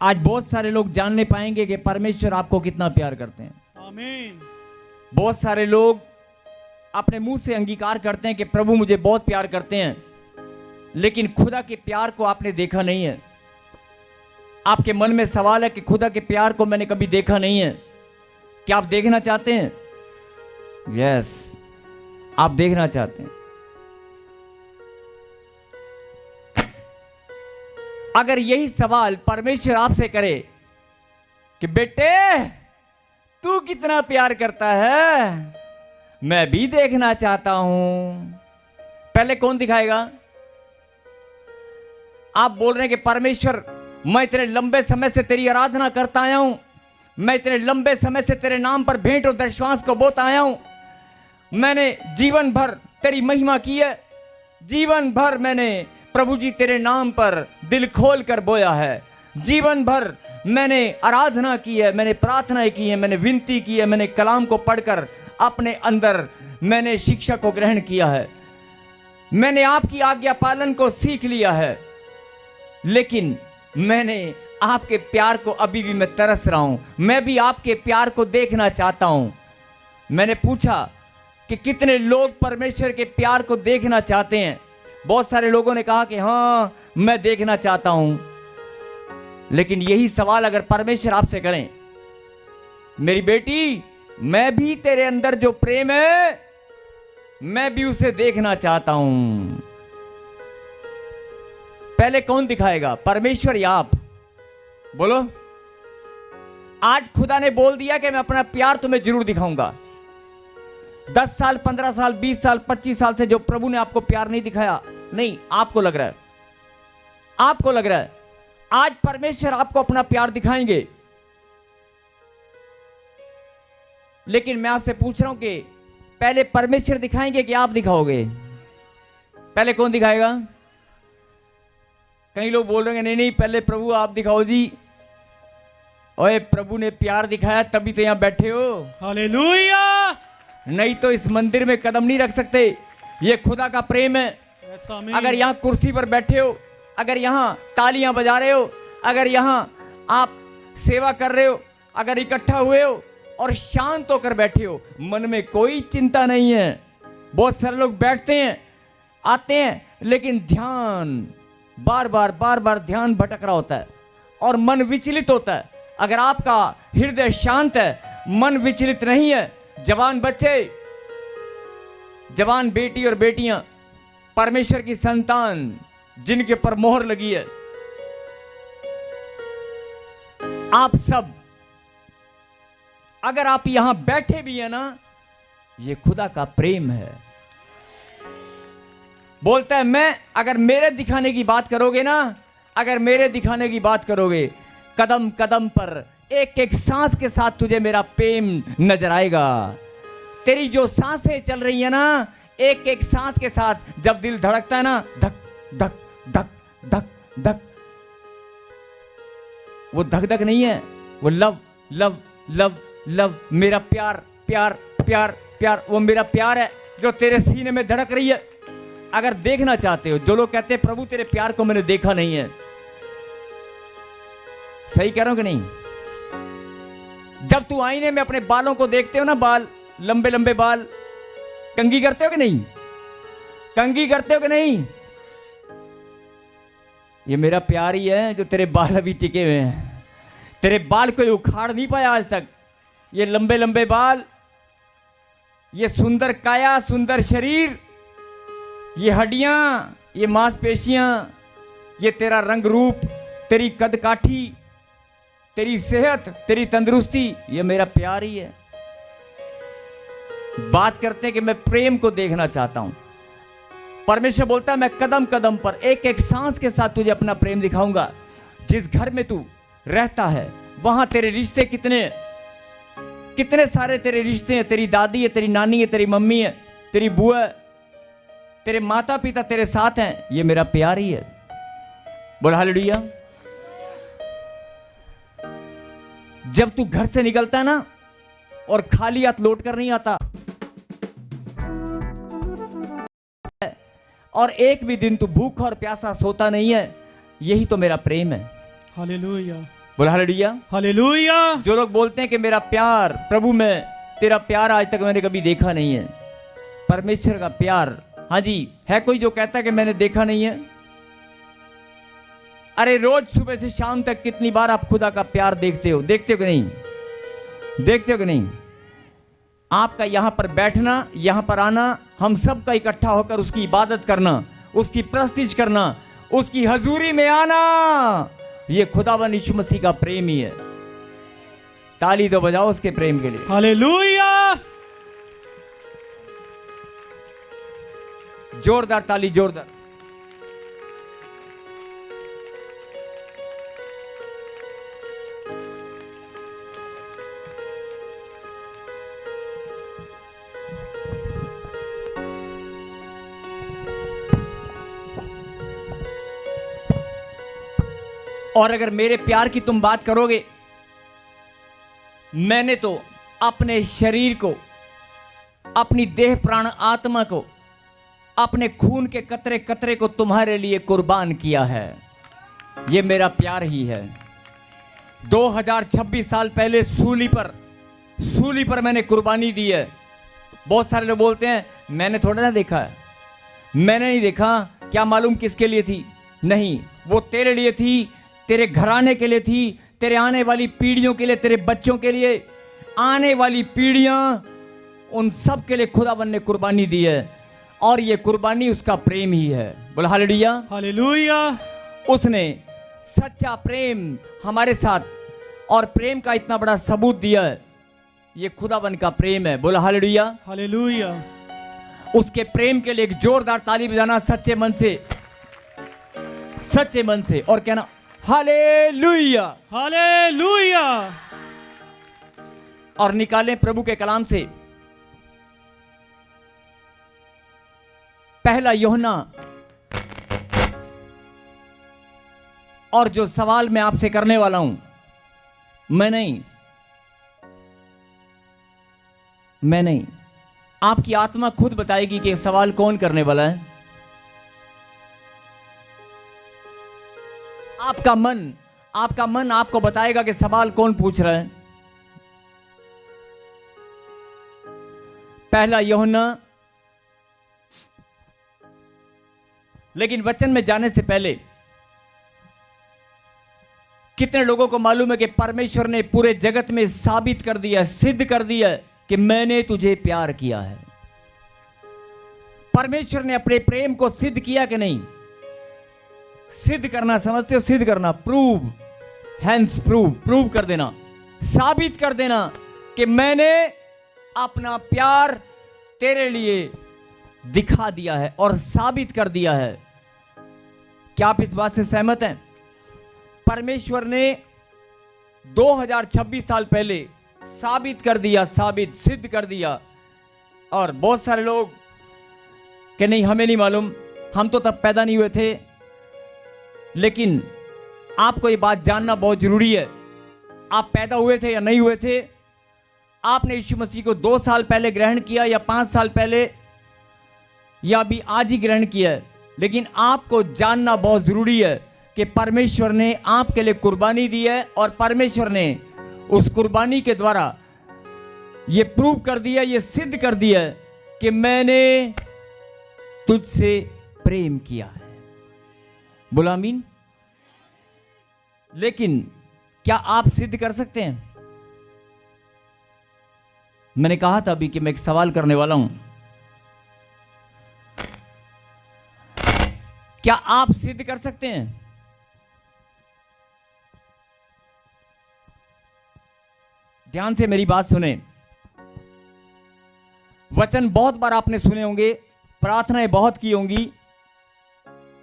आज बहुत सारे लोग जान नहीं पाएंगे कि परमेश्वर आपको कितना प्यार करते हैं। आमीन। बहुत सारे लोग अपने मुंह से अंगीकार करते हैं कि प्रभु मुझे बहुत प्यार करते हैं, लेकिन खुदा के प्यार को आपने देखा नहीं है। आपके मन में सवाल है कि खुदा के प्यार को मैंने कभी देखा नहीं है। क्या आप देखना चाहते हैं? यस, आप देखना चाहते हैं। अगर यही सवाल परमेश्वर आपसे करे कि बेटे तू कितना प्यार करता है, मैं भी देखना चाहता हूं, पहले कौन दिखाएगा? आप बोल रहे हैं कि परमेश्वर मैं इतने लंबे समय से तेरी आराधना करता आया हूं, मैं इतने लंबे समय से तेरे नाम पर भेंट और दशवांश को बोता आया हूं, मैंने जीवन भर तेरी महिमा की है, जीवन भर मैंने प्रभु जी तेरे नाम पर दिल खोल कर बोया है, जीवन भर मैंने आराधना की है, मैंने प्रार्थनाएं की है, मैंने विनती की है, मैंने कलाम को पढ़कर अपने अंदर मैंने शिक्षा को ग्रहण किया है, मैंने आपकी आज्ञा पालन को सीख लिया है, लेकिन मैंने आपके प्यार को अभी भी मैं तरस रहा हूं, मैं भी आपके प्यार को देखना चाहता हूं। मैंने पूछा कि कितने लोग परमेश्वर के प्यार को देखना चाहते हैं। बहुत सारे लोगों ने कहा कि हाँ मैं देखना चाहता हूं, लेकिन यही सवाल अगर परमेश्वर आपसे करें, मेरी बेटी मैं भी तेरे अंदर जो प्रेम है मैं भी उसे देखना चाहता हूं, पहले कौन दिखाएगा, परमेश्वर या आप? बोलो। आज खुदा ने बोल दिया कि मैं अपना प्यार तुम्हें जरूर दिखाऊंगा। 10 साल 15 साल 20 साल 25 साल से जो प्रभु ने आपको प्यार नहीं दिखाया, नहीं, आपको लग रहा है, आपको लग रहा है आज परमेश्वर आपको अपना प्यार दिखाएंगे, लेकिन मैं आपसे पूछ रहा हूं कि पहले परमेश्वर दिखाएंगे कि आप दिखाओगे? पहले कौन दिखाएगा? कई लोग बोल रहे हैं नहीं नहीं पहले प्रभु आप दिखाओ जी। ओए प्रभु ने प्यार दिखाया तभी तो यहां बैठे हो। हालेलुया। नहीं तो इस मंदिर में कदम नहीं रख सकते। ये खुदा का प्रेम है। अगर यहां कुर्सी पर बैठे हो, अगर यहां तालियां बजा रहे हो, अगर यहां आप सेवा कर रहे हो, अगर इकट्ठा हुए हो और शांत होकर बैठे हो, मन में कोई चिंता नहीं है। बहुत सारे लोग बैठते हैं, आते हैं, लेकिन ध्यान बार बार ध्यान भटक रहा होता है और मन विचलित होता है। अगर आपका हृदय शांत है, मन विचलित नहीं है, जवान बच्चे, जवान बेटी और बेटियां, परमेश्वर की संतान जिनके पर मोहर लगी है, आप सब अगर आप यहां बैठे भी हैं ना, ये खुदा का प्रेम है। बोलता है मैं, अगर मेरे दिखाने की बात करोगे ना, अगर मेरे दिखाने की बात करोगे, कदम कदम पर एक एक सांस के साथ तुझे मेरा प्रेम नजर आएगा। तेरी जो सांसें चल रही है ना, एक एक सांस के साथ जब दिल धड़कता है ना, धक धक धक धक धक, वो धक धक नहीं है, वो लव लव लव लव, मेरा प्यार प्यार प्यार प्यार, वो मेरा प्यार है जो तेरे सीने में धड़क रही है। अगर देखना चाहते हो, जो लोग कहते हैं प्रभु तेरे प्यार को मैंने देखा नहीं है, सही कह रहा हूं कि नहीं? जब तू आईने में अपने बालों को देखते हो ना, बाल लंबे लंबे बाल, कंघी करते हो कि नहीं? कंघी करते हो कि नहीं? ये मेरा प्यार ही है जो तेरे बाल अभी टिके हुए हैं। तेरे बाल कोई उखाड़ नहीं पाया आज तक। ये लंबे लंबे बाल, ये सुंदर काया, सुंदर शरीर, ये हड्डियां, ये मांसपेशियां, ये तेरा रंग रूप, तेरी कद काठी, तेरी सेहत, तेरी तंदुरुस्ती, ये मेरा प्यार ही है। बात करते हैं कि मैं प्रेम को देखना चाहता हूं। परमेश्वर बोलता है मैं कदम कदम पर एक एक सांस के साथ तुझे अपना प्रेम दिखाऊंगा। जिस घर में तू रहता है वहां तेरे रिश्ते कितने सारे तेरे रिश्ते हैं। तेरी दादी है, तेरी नानी है, तेरी मम्मी है, तेरी बुआ है, तेरे माता पिता तेरे साथ हैं, ये मेरा प्यार ही है। बोल हालेलुया। जब तू घर से निकलता है ना और खाली हाथ लौट कर नहीं आता, और एक भी दिन तू भूखा और प्यासा सोता नहीं है, यही तो मेरा प्रेम है। हालेलुया। बोला हालेलुया। हालेलुया। जो लोग बोलते हैं कि मेरा प्यार प्रभु में, तेरा प्यार आज तक मैंने कभी देखा नहीं है, परमेश्वर का प्यार, हाँ जी, है कोई जो कहता है कि मैंने देखा नहीं है? अरे रोज सुबह से शाम तक कितनी बार आप खुदा का प्यार देखते हो कि नहीं? देखते हो कि नहीं? आपका यहां पर बैठना, यहां पर आना, हम सब का इकट्ठा होकर उसकी इबादत करना, उसकी प्रस्तिज करना, उसकी हजूरी में आना, ये खुदावन यीशु मसीह का प्रेम ही है। ताली तो बजाओ उसके प्रेम के लिए। हालेलुया। जोरदार ताली, जोरदार। और अगर मेरे प्यार की तुम बात करोगे, मैंने तो अपने शरीर को, अपनी देह प्राण आत्मा को, अपने खून के कतरे कतरे को तुम्हारे लिए कुर्बान किया है। ये मेरा प्यार ही है। 2026 साल पहले सूली पर मैंने कुर्बानी दी है। बहुत सारे लोग बोलते हैं मैंने थोड़ा ना देखा है, मैंने नहीं देखा, क्या मालूम किसके लिए थी? नहीं, वो तेरे लिए थी, तेरे घराने के लिए थी, तेरे आने वाली पीढ़ियों के लिए, तेरे बच्चों के लिए, आने वाली पीढ़ियां, उन सब के लिए खुदावन ने कुर्बानी दी है। और ये कुर्बानी उसका प्रेम ही है। बोला हालेलुया। हालेलुया। उसने सच्चा प्रेम हमारे साथ, और प्रेम का इतना बड़ा सबूत दिया है, ये खुदावन का प्रेम है। बोला हालेलुया। हालेलुया। उसके प्रेम के लिए एक जोरदार ताली बजाना सच्चे मन से, सच्चे मन से, और कहना हालेलुया। हालेलुया। और निकालें प्रभु के कलाम से पहला यूहन्ना, और जो सवाल मैं आपसे करने वाला हूं, मैं नहीं, आपकी आत्मा खुद बताएगी कि सवाल कौन करने वाला है। आपका मन आपको बताएगा कि सवाल कौन पूछ रहा है। पहला यूहन्ना। लेकिन वचन में जाने से पहले, कितने लोगों को मालूम है कि परमेश्वर ने पूरे जगत में साबित कर दिया, सिद्ध कर दिया कि मैंने तुझे प्यार किया है? परमेश्वर ने अपने प्रेम को सिद्ध किया कि नहीं? सिद्ध करना समझते हो? सिद्ध करना, प्रूव, हैंस प्रूव कर देना, साबित कर देना कि मैंने अपना प्यार तेरे लिए दिखा दिया है और साबित कर दिया है। क्या आप इस बात से सहमत हैं? परमेश्वर ने 2026 साल पहले साबित कर दिया, सिद्ध कर दिया। और बहुत सारे लोग कि नहीं, हमें नहीं मालूम, हम तो तब पैदा नहीं हुए थे। लेकिन आपको ये बात जानना बहुत जरूरी है, आप पैदा हुए थे या नहीं हुए थे, आपने यीशु मसीह को 2 साल पहले ग्रहण किया या 5 साल पहले या अभी आज ही ग्रहण किया है, लेकिन आपको जानना बहुत जरूरी है कि परमेश्वर ने आपके लिए कुर्बानी दी है, और परमेश्वर ने उस कुर्बानी के द्वारा ये प्रूव कर दिया, ये सिद्ध कर दिया है कि मैंने तुझसे प्रेम किया है। बोला आमीन। लेकिन क्या आप सिद्ध कर सकते हैं? मैंने कहा था अभी कि मैं एक सवाल करने वाला हूं। क्या आप सिद्ध कर सकते हैं? ध्यान से मेरी बात सुने। वचन बहुत बार आपने सुने होंगे, प्रार्थनाएं बहुत की होंगी,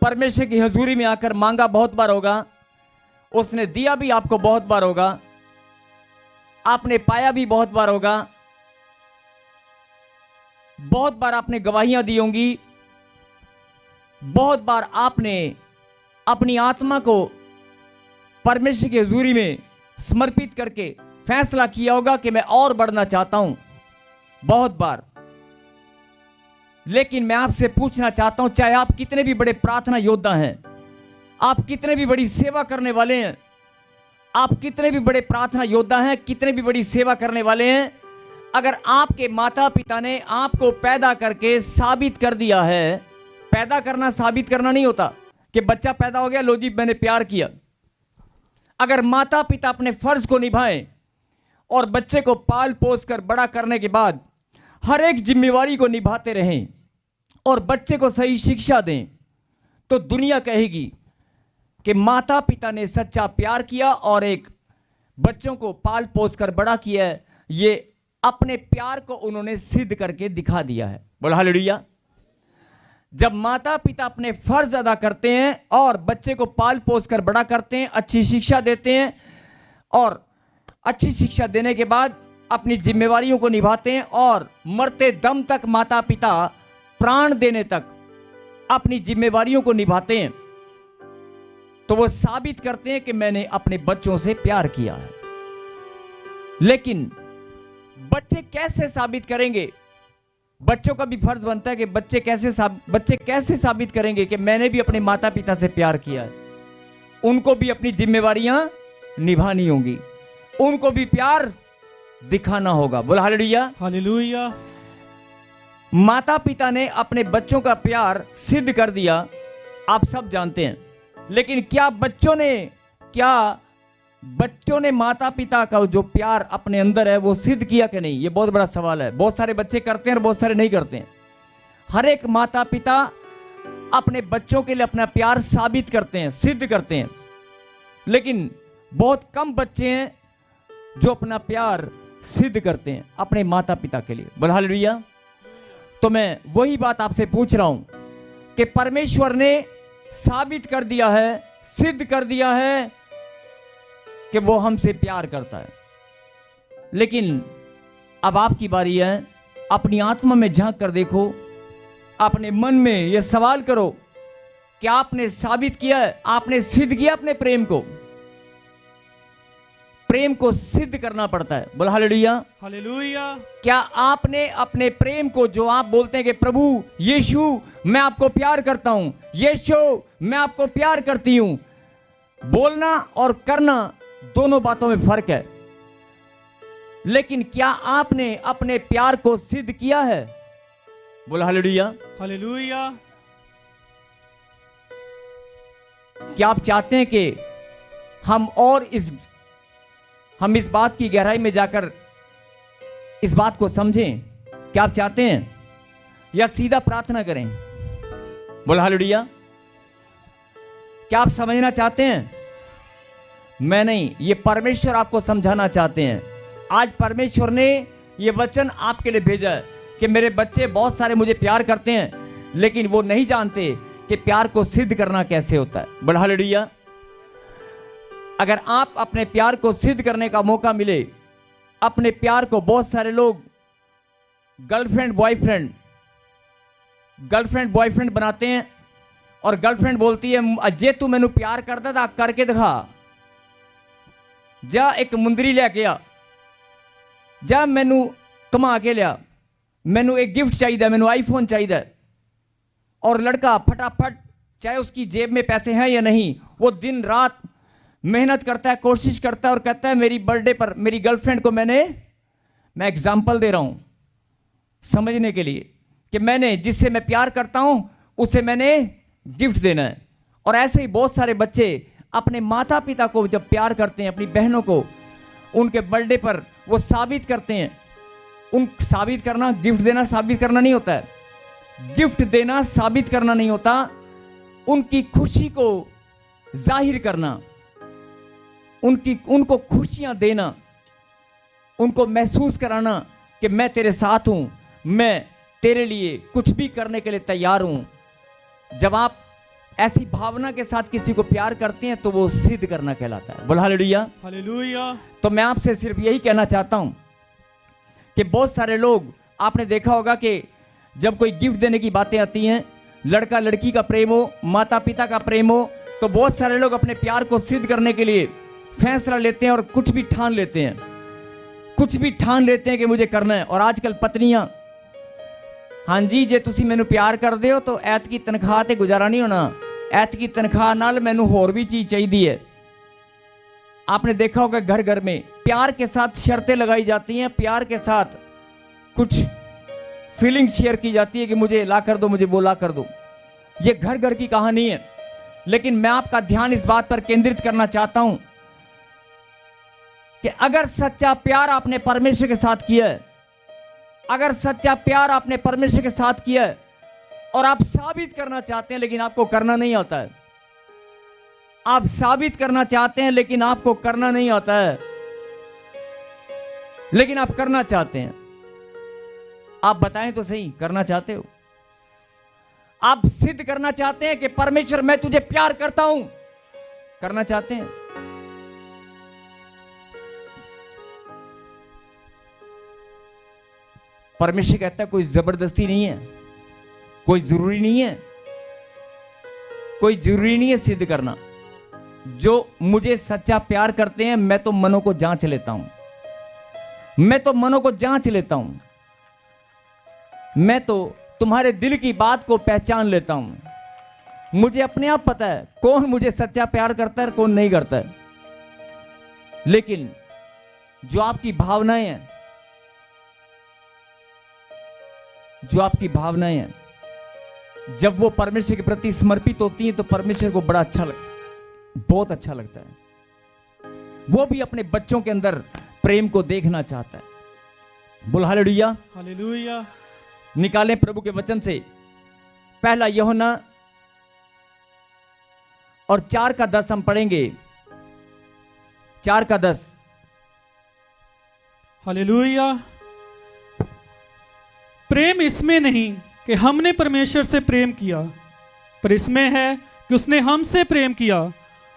परमेश्वर की हजूरी में आकर मांगा बहुत बार होगा, उसने दिया भी आपको बहुत बार होगा, आपने पाया भी बहुत बार होगा, बहुत बार आपने गवाहियां दी होंगी, बहुत बार आपने अपनी आत्मा को परमेश्वर की हजूरी में समर्पित करके फैसला किया होगा कि मैं और बढ़ना चाहता हूं, बहुत बार। लेकिन मैं आपसे पूछना चाहता हूं, चाहे आप कितने भी बड़े प्रार्थना योद्धा हैं, आप कितने भी बड़ी सेवा करने वाले हैं, आप कितने भी बड़े प्रार्थना योद्धा हैं, कितने भी बड़ी सेवा करने वाले हैं, अगर आपके माता पिता ने आपको पैदा करके साबित कर दिया है, पैदा करना साबित करना नहीं होता कि बच्चा पैदा हो गया लो जी मैंने प्यार किया। अगर माता पिता अपने फर्ज को निभाएं और बच्चे को पाल पोस कर बड़ा करने के बाद हर एक जिम्मेवारी को निभाते रहें और बच्चे को सही शिक्षा दें, तो दुनिया कहेगी कि माता पिता ने सच्चा प्यार किया और एक बच्चों को पाल पोस कर बड़ा किया है। ये अपने प्यार को उन्होंने सिद्ध करके दिखा दिया है। बोलो हालेलुया। जब माता पिता अपने फर्ज अदा करते हैं और बच्चे को पाल पोस कर बड़ा करते हैं, अच्छी शिक्षा देते हैं और अच्छी शिक्षा देने के बाद अपनी जिम्मेवारियों को निभाते हैं और मरते दम तक माता पिता प्राण देने तक अपनी जिम्मेवारियों को निभाते हैं, तो वो साबित करते हैं कि मैंने अपने बच्चों से प्यार किया है। लेकिन बच्चे कैसे साबित करेंगे? बच्चों का भी फर्ज बनता है कि बच्चे कैसे साबित करेंगे कि मैंने भी अपने माता पिता से प्यार किया है। उनको भी अपनी जिम्मेवारियां निभानी होंगी, उनको भी प्यार दिखाना होगा। बोल हालेलुया। हालेलुया। माता पिता ने अपने बच्चों का प्यार सिद्ध कर दिया, आप सब जानते हैं। लेकिन क्या बच्चों ने माता पिता का जो प्यार अपने अंदर है वो सिद्ध किया कि नहीं? ये बहुत बड़ा सवाल है। बहुत सारे बच्चे करते हैं और बहुत सारे नहीं करते हैं। हर एक माता पिता अपने बच्चों के लिए अपना प्यार साबित करते हैं, सिद्ध करते हैं, लेकिन बहुत कम बच्चे हैं जो अपना प्यार सिद्ध करते हैं अपने माता पिता के लिए। बोल हालेलुया। तो मैं वही बात आपसे पूछ रहा हूं कि परमेश्वर ने साबित कर दिया है, सिद्ध कर दिया है कि वो हमसे प्यार करता है, लेकिन अब आपकी बारी है। अपनी आत्मा में झांक कर देखो, अपने मन में यह सवाल करो कि आपने साबित किया है, आपने सिद्ध किया अपने प्रेम को? प्रेम को सिद्ध करना पड़ता है। बोल हालेलुया। हालेलुया। क्या आपने अपने प्रेम को, जो आप बोलते हैं कि प्रभु यीशु मैं आपको प्यार करता हूं, यीशु मैं आपको प्यार करती हूं, बोलना और करना दोनों बातों में फर्क है। लेकिन क्या आपने अपने प्यार को सिद्ध किया है? बोल हालेलुया। हालेलुया। क्या आप चाहते हैं कि हम इस बात की गहराई में जाकर इस बात को समझें? क्या आप चाहते हैं, या सीधा प्रार्थना करें? बोल हालेलुया। क्या आप समझना चाहते हैं? मैं नहीं, ये परमेश्वर आपको समझाना चाहते हैं। आज परमेश्वर ने ये वचन आपके लिए भेजा है कि मेरे बच्चे बहुत सारे मुझे प्यार करते हैं, लेकिन वो नहीं जानते कि प्यार को सिद्ध करना कैसे होता है। बोल हालेलुया। अगर आप अपने प्यार को सिद्ध करने का मौका मिले, अपने प्यार को, बहुत सारे लोग गर्लफ्रेंड बॉयफ्रेंड बनाते हैं और गर्लफ्रेंड बोलती है अजे तू मैनू प्यार करता था, करके दिखा, जा एक मुंदरी लेके आ, जा मैनू कमा के लिया, मैनू एक गिफ्ट चाहिए, मैनू आईफोन चाहिए। और लड़का फटाफट, चाहे उसकी जेब में पैसे हैं या नहीं, वो दिन रात मेहनत करता है, कोशिश करता है और कहता है मेरी बर्थडे पर मेरी गर्लफ्रेंड को मैं एग्जाम्पल दे रहा हूं समझने के लिए कि मैंने जिससे मैं प्यार करता हूं उसे मैंने गिफ्ट देना है। और ऐसे ही बहुत सारे बच्चे अपने माता पिता को जब प्यार करते हैं, अपनी बहनों को उनके बर्थडे पर वो साबित करते हैं। साबित करना, गिफ्ट देना साबित करना नहीं होता है। गिफ्ट देना साबित करना नहीं होता, उनकी खुशी को जाहिर करना, उनको खुशियां देना, उनको महसूस कराना कि मैं तेरे साथ हूं, मैं तेरे लिए कुछ भी करने के लिए तैयार हूं। जब आप ऐसी भावना के साथ किसी को प्यार करते हैं तो वो सिद्ध करना कहलाता है। बोल हालेलुया। हालेलुया। तो मैं आपसे सिर्फ यही कहना चाहता हूं कि बहुत सारे लोग, आपने देखा होगा कि जब कोई गिफ्ट देने की बातें आती हैं, लड़का लड़की का प्रेम हो, माता पिता का प्रेम हो, तो बहुत सारे लोग अपने प्यार को सिद्ध करने के लिए फैसला लेते हैं और कुछ भी ठान लेते हैं कि मुझे करना है। और आजकल पत्नियां, हाँ जी जे तुसी मैनू प्यार करते हो तो ऐत की तनख्वाह ते गुजारा नहीं होना, ऐत की तनख्वाह नाल मैनू होर भी चीज़ चाहिए है। आपने देखा होगा घर घर में प्यार के साथ शर्तें लगाई जाती हैं, प्यार के साथ कुछ फीलिंग शेयर की जाती है कि मुझे ला कर दो, मुझे वो ला कर दो। ये घर घर की कहानी है, लेकिन मैं आपका ध्यान इस बात पर केंद्रित करना चाहता हूं कि अगर सच्चा प्यार आपने परमेश्वर के साथ किया है, अगर सच्चा प्यार आपने परमेश्वर के साथ किया है और आप साबित करना चाहते हैं लेकिन आपको करना नहीं आता है, आप साबित करना चाहते हैं लेकिन आपको करना नहीं आता है, लेकिन आप करना चाहते हैं, आप बताएं तो सही, करना चाहते हो? आप सिद्ध करना चाहते हैं कि परमेश्वर मैं तुझे प्यार करता हूं, करना चाहते हैं? परमेश्वर कहता है कोई जबरदस्ती नहीं है, कोई जरूरी नहीं है, कोई जरूरी नहीं है सिद्ध करना। जो मुझे सच्चा प्यार करते हैं, मैं तो मनों को जांच लेता हूं, मैं तो मनों को जांच लेता हूं, मैं तो तुम्हारे दिल की बात को पहचान लेता हूं। मुझे अपने आप पता है कौन मुझे सच्चा प्यार करता है, कौन नहीं करता है। लेकिन जो आपकी भावनाएं हैं, जो आपकी भावनाएं हैं, जब वो परमेश्वर के प्रति समर्पित होती हैं तो परमेश्वर को बड़ा अच्छा लगता है, बहुत अच्छा लगता है। वो भी अपने बच्चों के अंदर प्रेम को देखना चाहता है। बोल हालेलुया। हालेलुया। निकालें प्रभु के वचन से पहला यूहन्ना और 4:10 हम पढ़ेंगे। 4:10। हालेलुया। प्रेम इसमें नहीं कि हमने परमेश्वर से प्रेम किया, पर इसमें है कि उसने हमसे प्रेम किया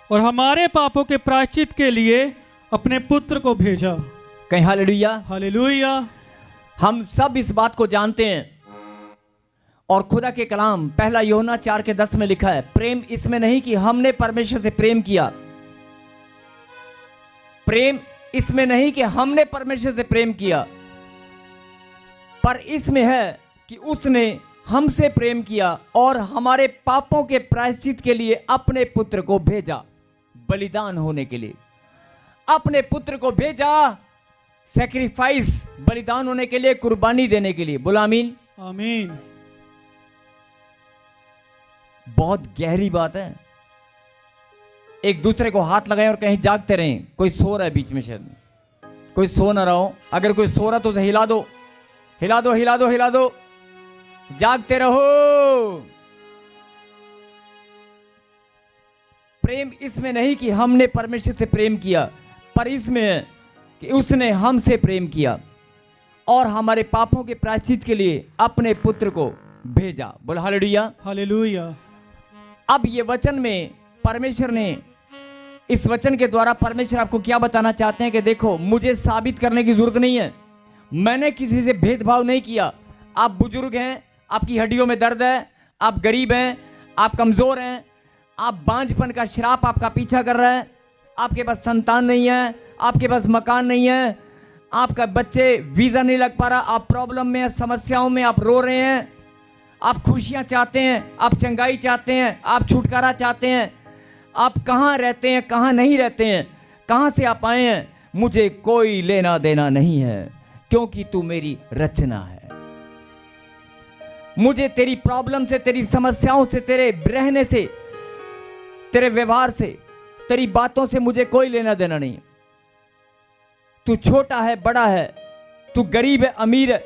और हमारे पापों के प्रायश्चित के लिए अपने पुत्र को भेजा। कहीं हालेलुया। हालेलुया। हम सब इस बात को जानते हैं और खुदा के कलाम पहला यूहन्ना 4:10 में लिखा है, प्रेम इसमें नहीं कि हमने परमेश्वर से प्रेम किया, प्रेम इसमें नहीं कि हमने परमेश्वर से प्रेम किया, पर इसमें है कि उसने हमसे प्रेम किया और हमारे पापों के प्रायश्चित के लिए अपने पुत्र को भेजा, बलिदान होने के लिए अपने पुत्र को भेजा, सैक्रिफाइस, बलिदान होने के लिए, कुर्बानी देने के लिए। बोला आमीन। आमीन। बहुत गहरी बात है। एक दूसरे को हाथ लगाएं और कहीं जागते रहें। कोई सो रहा है बीच में, शायद कोई सो ना रहा हो। अगर कोई सो रहा तो उसे हिला दो, हिला दो, हिला दो, हिला दो, जागते रहो। प्रेम इसमें नहीं कि हमने परमेश्वर से प्रेम किया, पर इसमें है कि उसने हमसे प्रेम किया और हमारे पापों के प्रायश्चित के लिए अपने पुत्र को भेजा। बोल हालेलुया। हालेलुया। अब ये वचन में परमेश्वर ने, इस वचन के द्वारा परमेश्वर आपको क्या बताना चाहते हैं कि देखो, मुझे साबित करने की जरूरत नहीं है, मैंने किसी से भेदभाव नहीं किया। आप बुजुर्ग हैं, आपकी हड्डियों में दर्द है, आप गरीब हैं, आप कमजोर हैं, आप बांझपन का श्राप आपका पीछा कर रहा है, आपके पास संतान नहीं है, आपके पास मकान नहीं है, आपका बच्चे वीजा नहीं लग पा रहा, आप प्रॉब्लम में, समस्याओं में आप रो रहे हैं, आप खुशियां चाहते हैं, आप चंगाई चाहते हैं, आप छुटकारा चाहते हैं, आप कहाँ रहते हैं, कहाँ नहीं रहते हैं, कहाँ से आप आए हैं, मुझे कोई लेना देना नहीं है, क्योंकि तू मेरी रचना है। मुझे तेरी प्रॉब्लम से, तेरी समस्याओं से, तेरे रहने से, तेरे व्यवहार से, तेरी बातों से मुझे कोई लेना देना नहीं है। तू छोटा है, बड़ा है, तू गरीब है, अमीर है,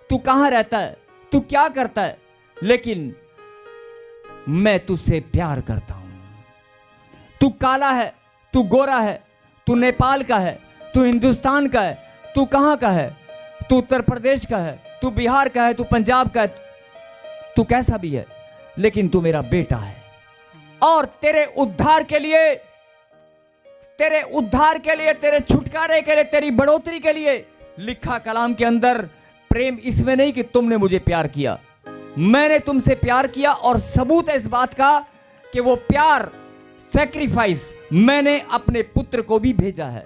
तू कहाँ रहता है, तू क्या करता है, लेकिन मैं तुझसे प्यार करता हूं। तू काला है, तू गोरा है, तू नेपाल का है, तू हिंदुस्तान का है, तू कहाँ का है, तू उत्तर प्रदेश का है, तू बिहार का है, तू पंजाब का है, तू कैसा भी है, लेकिन तू मेरा बेटा है। और तेरे उद्धार के लिए, तेरे उद्धार के लिए, तेरे छुटकारे के लिए, तेरी बढ़ोतरी के लिए लिखा कलाम के अंदर, प्रेम इसमें नहीं कि तुमने मुझे प्यार किया, मैंने तुमसे प्यार किया। और सबूत है इस बात का कि वो प्यार, सैक्रिफाइस, मैंने अपने पुत्र को भी भेजा है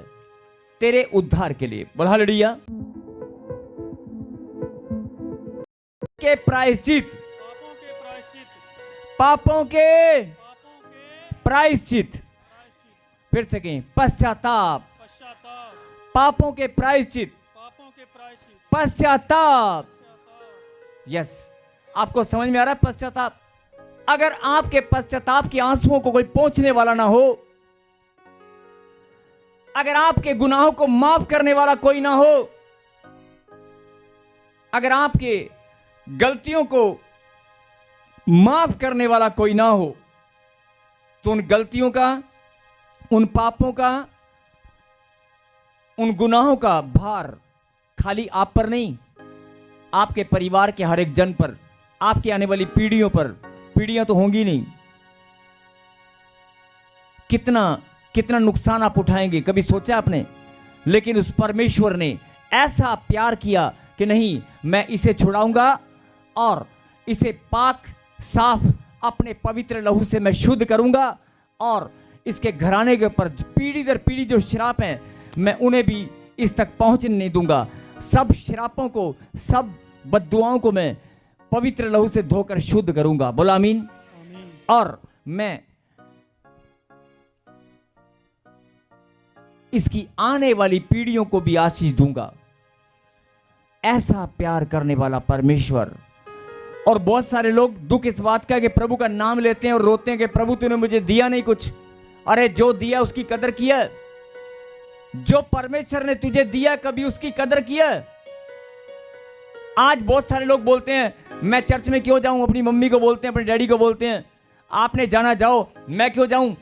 तेरे उद्धार के लिए। बोल हालेलुया। के प्रायश्चित, पापों के प्रायश्चित, फिर से कहें, पश्चाताप, पश्चाताप, पापों के प्रायश्चित, पापों के प्रायश्चित, पश्चाताप। पश्चाताप। यस, आपको समझ में आ रहा है पश्चाताप? अगर आपके पश्चाताप के आंसुओं को कोई पहुंचने वाला ना हो, अगर आपके गुनाहों को माफ करने वाला कोई ना हो, अगर आपके गलतियों को माफ करने वाला कोई ना हो, तो उन गलतियों का, उन पापों का, उन गुनाहों का भार खाली आप पर नहीं, आपके परिवार के हर एक जन पर, आपकी आने वाली पीढ़ियों पर, पीढ़ियां तो होंगी नहीं, कितना कितना नुकसान आप उठाएंगे, कभी सोचा आपने? लेकिन उस परमेश्वर ने ऐसा प्यार किया कि नहीं, मैं इसे छुड़ाऊंगा और इसे पाक साफ अपने पवित्र लहू से मैं शुद्ध करूंगा, और इसके घराने के ऊपर पीढ़ी दर पीढ़ी जो श्राप हैं, मैं उन्हें भी इस तक पहुंचने नहीं दूंगा। सब श्रापों को, सब बद्दुआओं को मैं पवित्र लहू से धोकर शुद्ध करूंगा। बोलो आमीन। आमीन। और मैं इसकी आने वाली पीढ़ियों को भी आशीष दूंगा। ऐसा प्यार करने वाला परमेश्वर। और बहुत सारे लोग दुख इस बात का कि प्रभु का नाम लेते हैं और रोते हैं कि प्रभु तूने मुझे दिया नहीं कुछ। अरे जो दिया उसकी कदर किया? जो परमेश्वर ने तुझे दिया कभी उसकी कदर किया? आज बहुत सारे लोग बोलते हैं मैं चर्च में क्यों जाऊं, अपनी मम्मी को बोलते हैं, अपने डैडी को बोलते हैं आपने जाना जाओ, मैं क्यों जाऊं,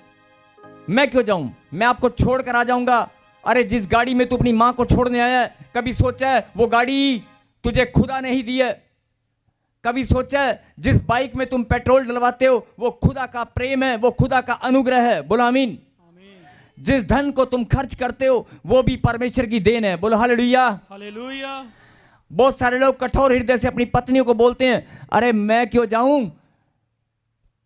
मैं क्यों जाऊं, मैं आपको छोड़ कर आ जाऊंगा। अरे जिस गाड़ी में तू अपनी मां को छोड़ने आया है, कभी सोचा है वो गाड़ी तुझे खुदा नहीं दी है? कभी सोचा है जिस बाइक में तुम पेट्रोल डलवाते हो वो खुदा का प्रेम है, वो खुदा का अनुग्रह है? बोलो आमीन। जिस धन को तुम खर्च करते हो वो भी परमेश्वर की देन है। बोलो हालेलुया, हालेलुया। बहुत सारे लोग कठोर हृदय से अपनी पत्नियों को बोलते हैं अरे मैं क्यों जाऊं,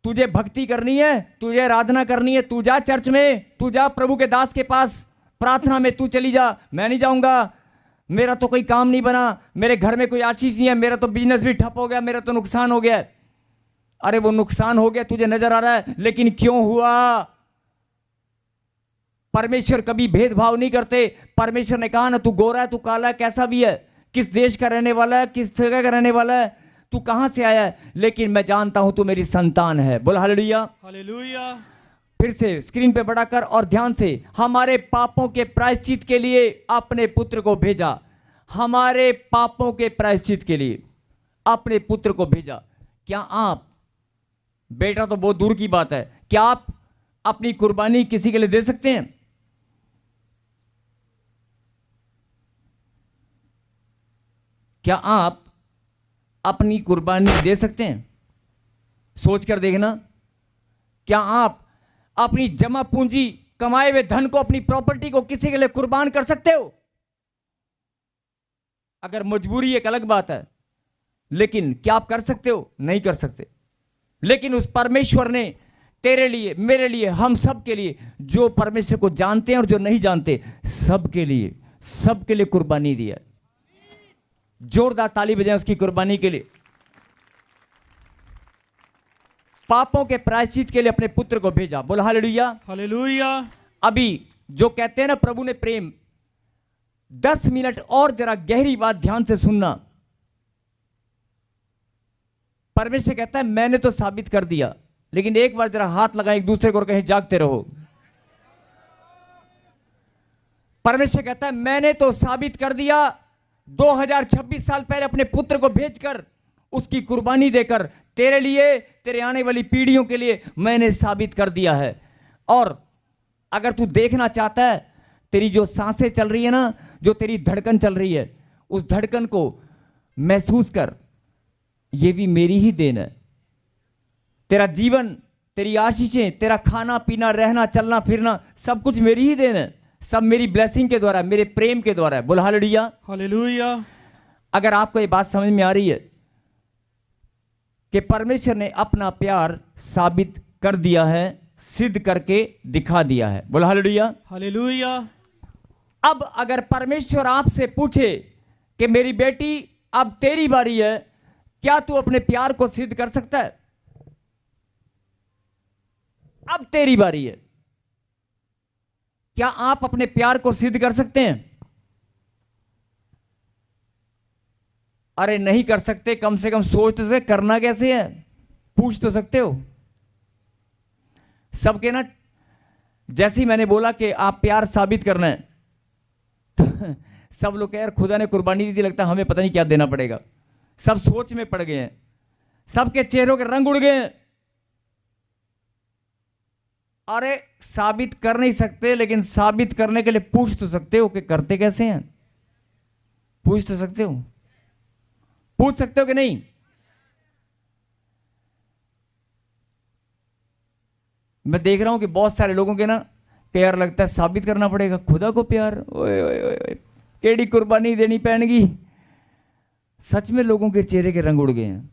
तुझे भक्ति करनी है, तुझे आराधना करनी है, तू जा चर्च में, तू जा प्रभु के दास के पास प्रार्थना में, तू चली जा, मैं नहीं जाऊंगा, मेरा तो कोई काम नहीं बना, मेरे घर में कोई आशीष नहीं है, मेरा तो बिजनेस भी ठप हो गया, मेरा तो नुकसान हो गया। अरे वो नुकसान हो गया तुझे नजर आ रहा है, लेकिन क्यों हुआ? परमेश्वर कभी भेदभाव नहीं करते। परमेश्वर ने कहा ना तू गोरा है, तू काला है, कैसा भी है, किस देश का रहने वाला है, किस जगह का रहने वाला है, तू कहां से आया है, लेकिन मैं जानता हूं तू मेरी संतान है। बोल हालेलुया, हालेलुया। फिर से स्क्रीन पे बढ़ाकर और ध्यान से, हमारे पापों के प्रायश्चित के लिए अपने पुत्र को भेजा। हमारे पापों के प्रायश्चित के लिए अपने पुत्र को भेजा। क्या आप, बेटा तो बहुत दूर की बात है, क्या आप अपनी कुर्बानी किसी के लिए दे सकते हैं? क्या आप अपनी कुर्बानी दे सकते हैं? सोच कर देखना। क्या आप अपनी जमा पूंजी, कमाए हुए धन को, अपनी प्रॉपर्टी को किसी के लिए कुर्बान कर सकते हो? अगर मजबूरी एक अलग बात है, लेकिन क्या आप कर सकते हो? नहीं कर सकते। लेकिन उस परमेश्वर ने तेरे लिए, मेरे लिए, हम सब के लिए, जो परमेश्वर को जानते हैं और जो नहीं जानते, सबके लिए कुर्बानी दिया। जोरदार ताली बजाएं उसकी कुर्बानी के लिए। पापों के प्रायश्चित के लिए अपने पुत्र को भेजा। बोल हालेलुया, हालेलुया। अभी जो कहते हैं ना प्रभु ने प्रेम, 10 मिनट और जरा गहरी बात ध्यान से सुनना। परमेश्वर कहता है मैंने तो साबित कर दिया, लेकिन एक बार जरा हाथ लगाएं एक दूसरे को और कहीं जागते रहो। परमेश्वर कहता है मैंने तो साबित कर दिया, 2026 साल पहले अपने पुत्र को भेजकर, उसकी कुर्बानी देकर, तेरे लिए, तेरे आने वाली पीढ़ियों के लिए मैंने साबित कर दिया है। और अगर तू देखना चाहता है, तेरी जो सांसें चल रही है ना, जो तेरी धड़कन चल रही है, उस धड़कन को महसूस कर, ये भी मेरी ही देन है। तेरा जीवन, तेरी आशीषें, तेरा खाना पीना, रहना चलना फिरना, सब कुछ मेरी ही देन है। सब मेरी ब्लेसिंग के द्वारा, मेरे प्रेम के द्वारा है। बोल हालेलुया, हालेलुया। अगर आपको ये बात समझ में आ रही है कि परमेश्वर ने अपना प्यार साबित कर दिया है, सिद्ध करके दिखा दिया है। बोल हालेलुया, हालेलुया। अब अगर परमेश्वर आपसे पूछे कि मेरी बेटी अब तेरी बारी है, क्या तू अपने प्यार को सिद्ध कर सकता है? अब तेरी बारी है। क्या आप अपने प्यार को सिद्ध कर सकते हैं? अरे नहीं कर सकते, कम से कम सोच तो सकते, करना कैसे है पूछ तो सकते हो। सबके ना, जैसे ही मैंने बोला कि आप प्यार साबित करना है तो सब लोग कह यार खुदा ने कुर्बानी दी थी, लगता है हमें पता नहीं क्या देना पड़ेगा। सब सोच में पड़ गए हैं, सबके चेहरों के रंग उड़ गए हैं। अरे साबित कर नहीं सकते, लेकिन साबित करने के लिए पूछ तो सकते हो कि करते कैसे हैं। पूछ तो सकते हो, पूछ सकते हो कि नहीं? मैं देख रहा हूं कि बहुत सारे लोगों के ना प्यार लगता है साबित करना पड़ेगा खुदा को प्यार। ओए ओए ओए, केड़ी कुर्बानी देनी पैणगी। सच में लोगों के चेहरे के रंग उड़ गए हैं।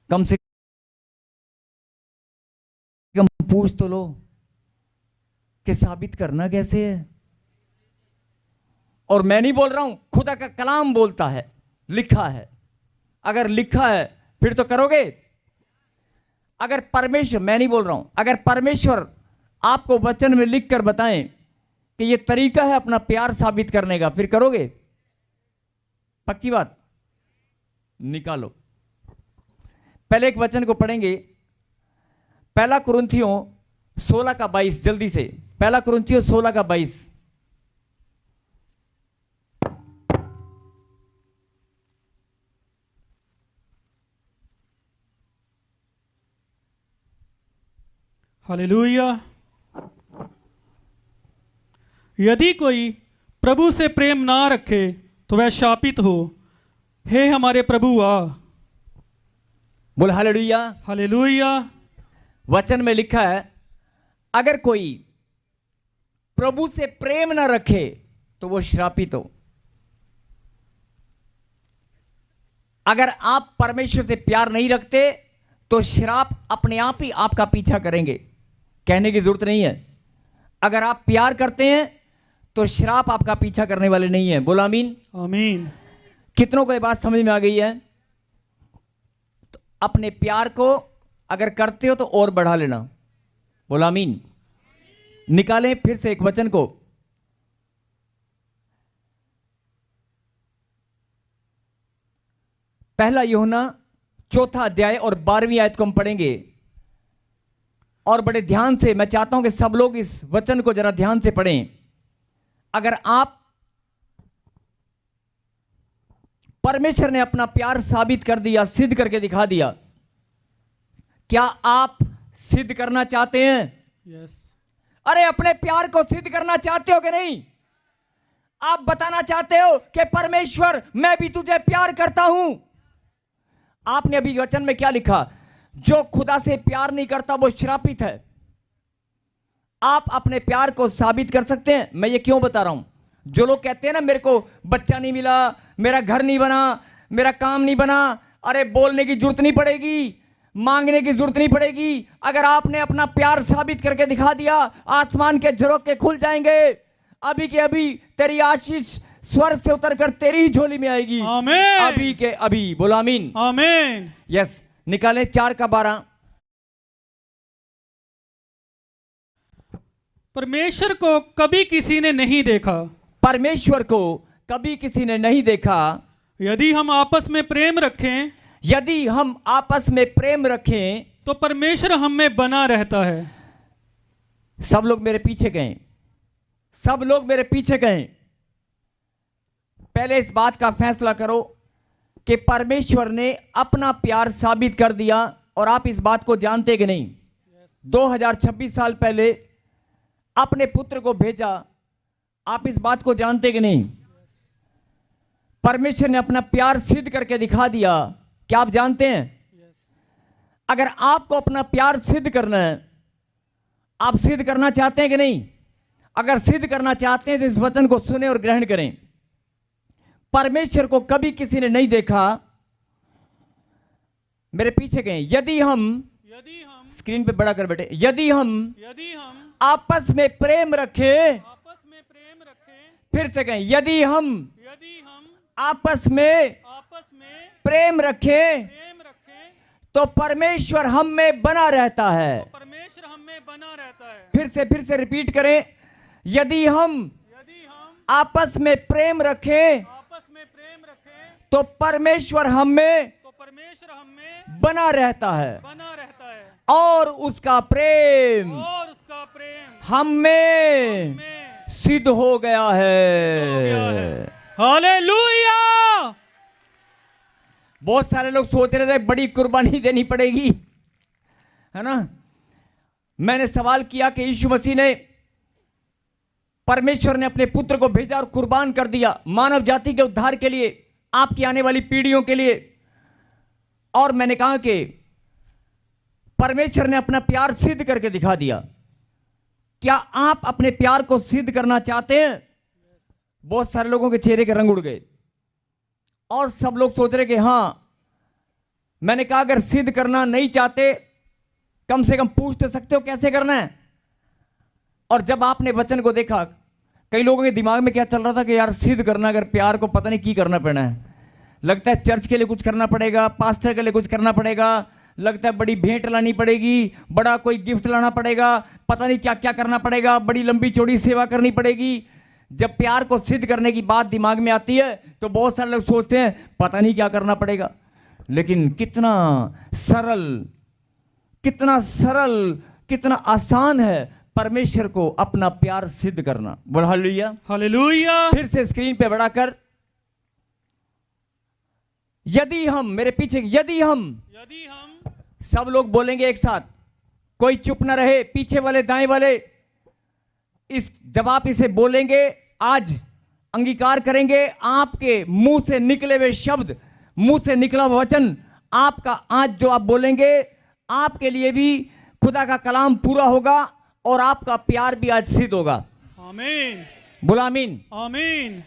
कम से कम पूछ तो लो कि साबित करना कैसे है। और मैं नहीं बोल रहा हूं, खुदा का कलाम बोलता है, लिखा है। अगर लिखा है फिर तो करोगे। अगर परमेश्वर, मैं नहीं बोल रहा हूं, अगर परमेश्वर आपको वचन में लिख कर बताएं कि यह तरीका है अपना प्यार साबित करने का, फिर करोगे? पक्की बात? निकालो। पहले एक वचन को पढ़ेंगे, पहला कुरिन्थियों 16:22, जल्दी से। पहला कुरिन्थियों 16:22। हालेलुया। यदि कोई प्रभु से प्रेम ना रखे तो वह शापित हो। हे हमारे प्रभु आ। बोल हालेलुया। हालेलुया। वचन में लिखा है अगर कोई प्रभु से प्रेम ना रखे तो वो श्रापित हो। अगर आप परमेश्वर से प्यार नहीं रखते तो श्राप अपने आप ही आपका पीछा करेंगे, कहने की जरूरत नहीं है। अगर आप प्यार करते हैं तो श्राप आपका पीछा करने वाले नहीं है। बोलो आमीन। आमीन। कितनों को ये बात समझ में आ गई है? तो अपने प्यार को अगर करते हो तो और बढ़ा लेना। बोलो आमीन। निकालें फिर से एक वचन को, पहला यूहन्ना 4 अध्याय और 12वीं आयत को हम पढ़ेंगे। और बड़े ध्यान से, मैं चाहता हूं कि सब लोग इस वचन को जरा ध्यान से पढ़ें। अगर आप, परमेश्वर ने अपना प्यार साबित कर दिया, सिद्ध करके दिखा दिया, क्या आप सिद्ध करना चाहते हैं? यस। अरे अपने प्यार को सिद्ध करना चाहते हो कि नहीं? आप बताना चाहते हो कि परमेश्वर मैं भी तुझे प्यार करता हूं। आपने अभी वचन में क्या लिखा? जो खुदा से प्यार नहीं करता वो श्रापित है। आप अपने प्यार को साबित कर सकते हैं। मैं ये क्यों बता रहा हूं? जो लोग कहते हैं ना मेरे को बच्चा नहीं मिला, मेरा घर नहीं बना, मेरा काम नहीं बना, अरे बोलने की जरूरत नहीं पड़ेगी, मांगने की जरूरत नहीं पड़ेगी। अगर आपने अपना प्यार साबित करके दिखा दिया, आसमान के झरोखे खुल जाएंगे। अभी के अभी तेरी आशीष स्वर्ग से उतरकर तेरी ही झोली में आएगी। आमीन। अभी के अभी। बोलो आमीन। आमीन। यस। निकाले 4:12। परमेश्वर को कभी किसी ने नहीं देखा। परमेश्वर को कभी किसी ने नहीं देखा। यदि हम आपस में प्रेम रखें, यदि हम आपस में प्रेम रखें तो परमेश्वर हम में बना रहता है। सब लोग मेरे पीछे गए, सब लोग मेरे पीछे गए। पहले इस बात का फैसला करो कि परमेश्वर ने अपना प्यार साबित कर दिया। और आप इस बात को जानते कि नहीं? 2026 साल पहले अपने पुत्र को भेजा। आप इस बात को जानते कि नहीं? परमेश्वर ने अपना प्यार सिद्ध करके दिखा दिया। क्या आप जानते हैं? अगर आपको अपना प्यार सिद्ध करना है, आप सिद्ध करना चाहते हैं कि नहीं? अगर सिद्ध करना चाहते हैं तो इस वचन को सुने और ग्रहण करें। परमेश्वर को कभी किसी ने नहीं देखा। मेरे पीछे गए। यदि हम स्क्रीन पे बड़ा कर बैठे, यदि हम आपस में प्रेम रखें, फिर से कहें, यदि हम आपस में प्रेम रखें तो परमेश्वर हम में बना रहता है। परमेश्वर हम में बना रहता है। फिर से रिपीट करें, यदि हम आपस में प्रेम रखें तो परमेश्वर हम में बना रहता है और उसका प्रेम हम में सिद्ध हो गया है। हालेलुया। बहुत सारे लोग सोच रहे थे बड़ी कुर्बानी देनी पड़ेगी, है ना। मैंने सवाल किया कि यीशु मसीह ने, परमेश्वर ने अपने पुत्र को भेजा और कुर्बान कर दिया मानव जाति के उद्धार के लिए, आपकी आने वाली पीढ़ियों के लिए। और मैंने कहा कि परमेश्वर ने अपना प्यार सिद्ध करके दिखा दिया। क्या आप अपने प्यार को सिद्ध करना चाहते हैं? बहुत सारे लोगों के चेहरे के रंग उड़ गए और सब लोग सोच रहे कि हां। मैंने कहा अगर सिद्ध करना नहीं चाहते, कम से कम पूछ तो सकते हो कैसे करना है। और जब आपने वचन को देखा, कई लोगों के दिमाग में क्या चल रहा था कि यार सिद्ध करना, अगर प्यार को पता नहीं की करना पड़ना है, लगता है चर्च के लिए कुछ करना पड़ेगा, पास्टर के लिए कुछ करना पड़ेगा, लगता है बड़ी भेंट लानी पड़ेगी, बड़ा कोई गिफ्ट लाना पड़ेगा, पता नहीं क्या क्या करना पड़ेगा, बड़ी लंबी चौड़ी सेवा करनी पड़ेगी। जब प्यार को सिद्ध करने की बात दिमाग में आती है तो बहुत सारे लोग सोचते हैं पता नहीं क्या करना पड़ेगा। लेकिन कितना सरल, कितना सरल, कितना आसान है परमेश्वर को अपना प्यार सिद्ध करना। बोल हालेलुया। हालेलुया। फिर से स्क्रीन पे बढ़ाकर, यदि हम, मेरे पीछे, यदि हम सब लोग बोलेंगे एक साथ, कोई चुप ना रहे, पीछे वाले दाएं वाले। जब आप इसे बोलेंगे, आज अंगीकार करेंगे, आपके मुंह से निकले हुए शब्द, मुंह से निकला हुआ वचन, आपका आज जो आप बोलेंगे, आपके लिए भी खुदा का कलाम पूरा होगा और आपका प्यार भी आज सिद्ध होगा। आमीन। बोला आमीन। आमीन।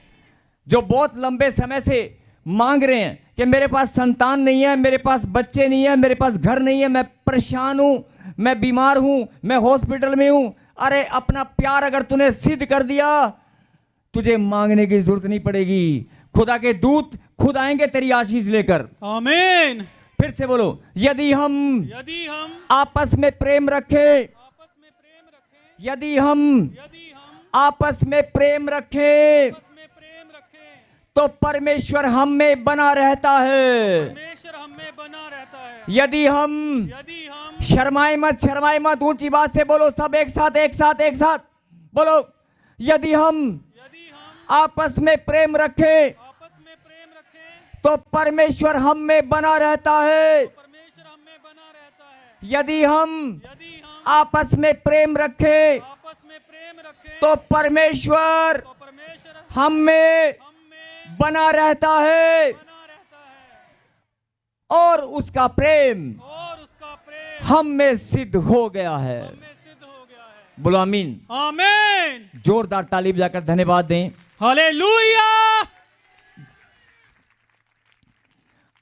जो बहुत लंबे समय से मांग रहे हैं कि मेरे पास संतान नहीं है, मेरे पास बच्चे नहीं है, मेरे पास घर नहीं है, मैं परेशान हूं, मैं बीमार हूं, मैं हॉस्पिटल में हूं। अरे अपना प्यार अगर तूने सिद्ध कर दिया, तुझे मांगने की जरूरत नहीं पड़ेगी। खुदा के दूत खुद आएंगे तेरी आशीष लेकर। आमीन। फिर से बोलो, यदि हम आपस में प्रेम रखें, यदि हम आपस में प्रेम रखें तो परमेश्वर हम में बना रहता है। यदि हम शर्माए मत, ऊंची बात से बोलो, सब एक साथ एक साथ एक साथ बोलो, यदि हम आपस में प्रेम रखें तो परमेश्वर हम में बना रहता है। यदि हम आपस में प्रेम रखें तो परमेश्वर हम में बना रहता है और उसका प्रेम हम में सिद्ध हो गया है। बोलो आमीन। आमीन। जोरदार ताली बजाकर धन्यवाद दें। हालेलुया।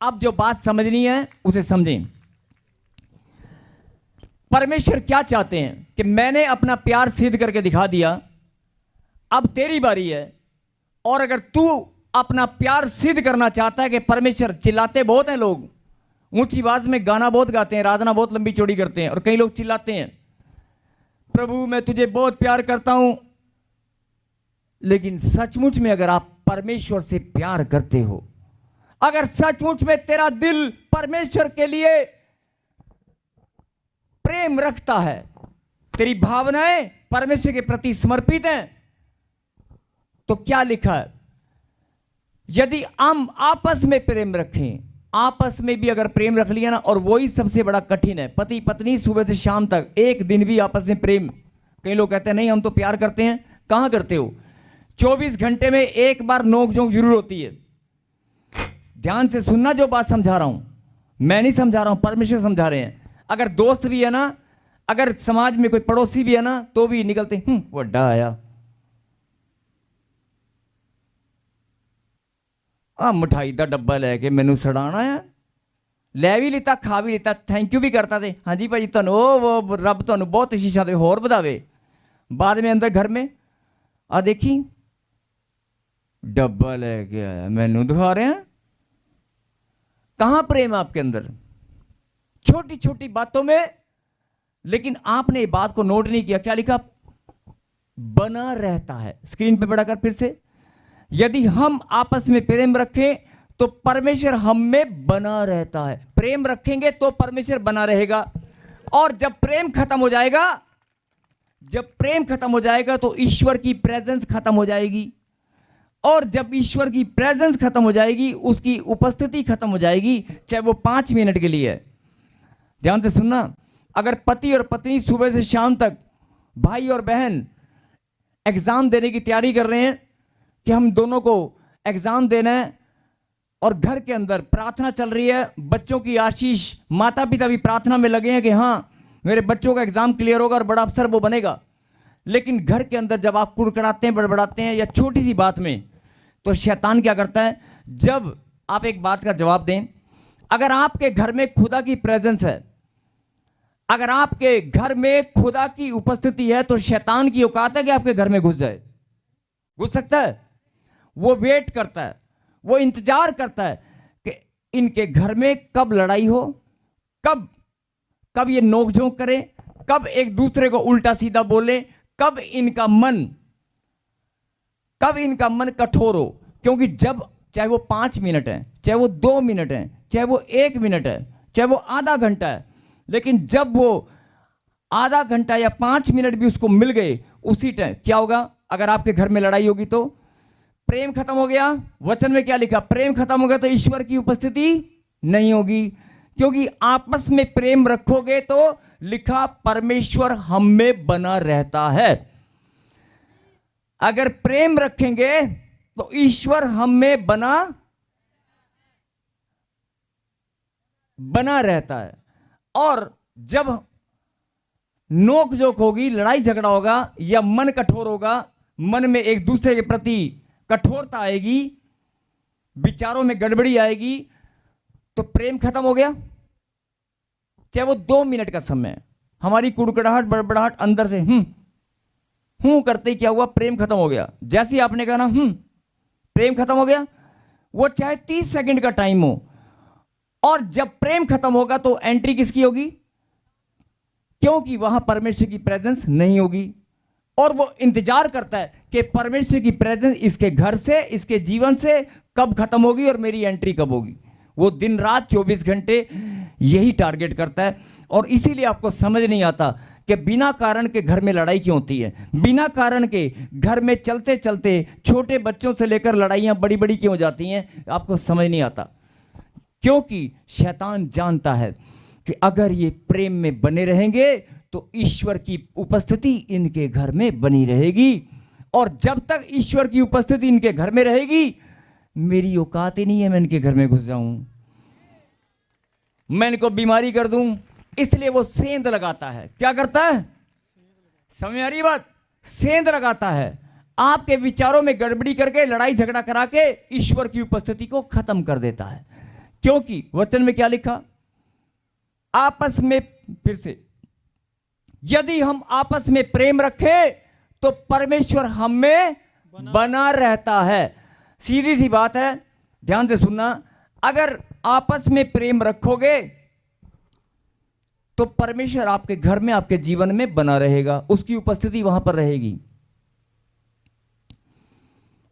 अब जो बात समझनी है उसे समझें। परमेश्वर क्या चाहते हैं कि मैंने अपना प्यार सिद्ध करके दिखा दिया, अब तेरी बारी है। और अगर तू अपना प्यार सिद्ध करना चाहता है कि परमेश्वर, चिल्लाते बहुत हैं लोग, ऊंची आवाज में गाना बहुत गाते हैं, आराधना बहुत लंबी चौड़ी करते हैं, और कई लोग चिल्लाते हैं प्रभु मैं तुझे बहुत प्यार करता हूं। लेकिन सचमुच में अगर आप परमेश्वर से प्यार करते हो, अगर सचमुच में तेरा दिल परमेश्वर के लिए प्रेम रखता है, तेरी भावनाएं परमेश्वर के प्रति समर्पित हैं, तो क्या लिखा है, यदि हम आपस में प्रेम रखें, आपस में भी अगर प्रेम रख लिया ना, और वही सबसे बड़ा कठिन है, पति पत्नी सुबह से शाम तक एक दिन भी आपस में प्रेम। कई लोग कहते हैं नहीं हम तो प्यार करते हैं, कहां करते हो? 24 घंटे में एक बार नोक झोंक जरूर होती है। ध्यान से सुनना जो बात समझा रहा हूं, मैं नहीं समझा रहा हूं, परमेश्वर समझा रहे हैं। अगर दोस्त भी है ना, अगर समाज में कोई पड़ोसी भी है ना, तो भी निकलते वड्डा आया, मिठाई का डब्बा लैके मैनू सड़ाना है, लै भी लिता, खा भी लिता, थैंक यू भी करता थे, हाँ जी भाई तुहानू रब तुहानू बहुत शीशा दे, होर वधावे। बाद में अंदर घर में आ देखी डब्बा लेके आया, मैनू दिखा रहे हैं। कहां प्रेम आपके अंदर? छोटी छोटी बातों में, लेकिन आपने ये बात को नोट नहीं किया। क्या लिखा? बना रहता है। स्क्रीन पे पढ़ा कर फिर से। यदि हम आपस में प्रेम रखें तो परमेश्वर हम में बना रहता है। प्रेम रखेंगे तो परमेश्वर बना रहेगा। और जब प्रेम खत्म हो जाएगा, जब प्रेम खत्म हो जाएगा तो ईश्वर की प्रेजेंस खत्म हो जाएगी। और जब ईश्वर की प्रेजेंस खत्म हो जाएगी, उसकी उपस्थिति खत्म हो जाएगी, चाहे वो 5 मिनट के लिए है। ध्यान से सुनना, अगर पति और पत्नी सुबह से शाम तक, भाई और बहन एग्जाम देने की तैयारी कर रहे हैं कि हम दोनों को एग्जाम देना है, और घर के अंदर प्रार्थना चल रही है, बच्चों की आशीष, माता पिता भी प्रार्थना में लगे हैं कि हाँ मेरे बच्चों का एग्जाम क्लियर होगा और बड़ा अफसर वो बनेगा। लेकिन घर के अंदर जब आप कुड़कुड़ाते हैं, बड़बड़ाते हैं या छोटी सी बात में, तो शैतान क्या करता है? जब आप एक बात का जवाब दें, अगर आपके घर में खुदा की प्रेजेंस है, अगर आपके घर में खुदा की उपस्थिति है, तो शैतान की औकात है कि आपके घर में घुस जाए। घुस सकता है। वो वेट करता है, वो इंतजार करता है कि इनके घर में कब लड़ाई हो, कब कब ये नोकझोंक करें, कब एक दूसरे को उल्टा सीधा बोले, कब इनका मन कठोर हो। क्योंकि जब, चाहे वो 5 मिनट है, चाहे वो 2 मिनट है, चाहे वो 1 मिनट है, चाहे वो आधा घंटा है, लेकिन जब वो आधा घंटा या 5 मिनट भी उसको मिल गए, उसी टाइम क्या होगा? अगर आपके घर में लड़ाई होगी तो प्रेम खत्म हो गया। वचन में क्या लिखा? प्रेम खत्म हो गया तो ईश्वर की उपस्थिति नहीं होगी। क्योंकि आपस में प्रेम रखोगे तो लिखा परमेश्वर हम में बना रहता है। अगर प्रेम रखेंगे तो ईश्वर हम में बना रहता है। और जब नोकझोंक होगी, लड़ाई झगड़ा होगा या मन कठोर होगा, मन में एक दूसरे के प्रति कठोरता आएगी, विचारों में गड़बड़ी आएगी, तो प्रेम खत्म हो गया। चाहे वो 2 मिनट का समय है, हमारी कुड़कुड़ाहट, बड़बड़ाहट अंदर से हूं करते ही क्या हुआ? प्रेम खत्म हो गया। जैसे ही आपने कहा ना प्रेम खत्म हो गया, वो चाहे 30 सेकंड का टाइम हो। और जब प्रेम खत्म होगा तो एंट्री किसकी होगी? क्योंकि वहां परमेश्वर की प्रेजेंस नहीं होगी। और वो इंतजार करता है कि परमेश्वर की प्रेजेंस इसके घर से, इसके जीवन से कब खत्म होगी और मेरी एंट्री कब होगी। वो दिन रात 24 घंटे यही टारगेट करता है। और इसीलिए आपको समझ नहीं आता कि बिना कारण के घर में लड़ाई क्यों होती है, बिना कारण के घर में चलते चलते छोटे बच्चों से लेकर लड़ाइयां बड़ी बड़ी क्यों हो जाती हैं, आपको समझ नहीं आता। क्योंकि शैतान जानता है कि अगर ये प्रेम में बने रहेंगे तो ईश्वर की उपस्थिति इनके घर में बनी रहेगी। और जब तक ईश्वर की उपस्थिति इनके घर में रहेगी, मेरी औकात ही नहीं है मैं इनके घर में घुस जाऊं, मैं इनको बीमारी कर दूं। इसलिए वो सेंध लगाता है। क्या करता है? समझ में आ रही बात? सेंध लगाता है, आपके विचारों में गड़बड़ी करके, लड़ाई झगड़ा करा के ईश्वर की उपस्थिति को खत्म कर देता है। क्योंकि वचन में क्या लिखा? आपस में, फिर से, यदि हम आपस में प्रेम रखें तो परमेश्वर हम में बना रहता है। सीधी सी बात है, ध्यान से सुनना। अगर आपस में प्रेम रखोगे तो परमेश्वर आपके घर में, आपके जीवन में बना रहेगा, उसकी उपस्थिति वहां पर रहेगी।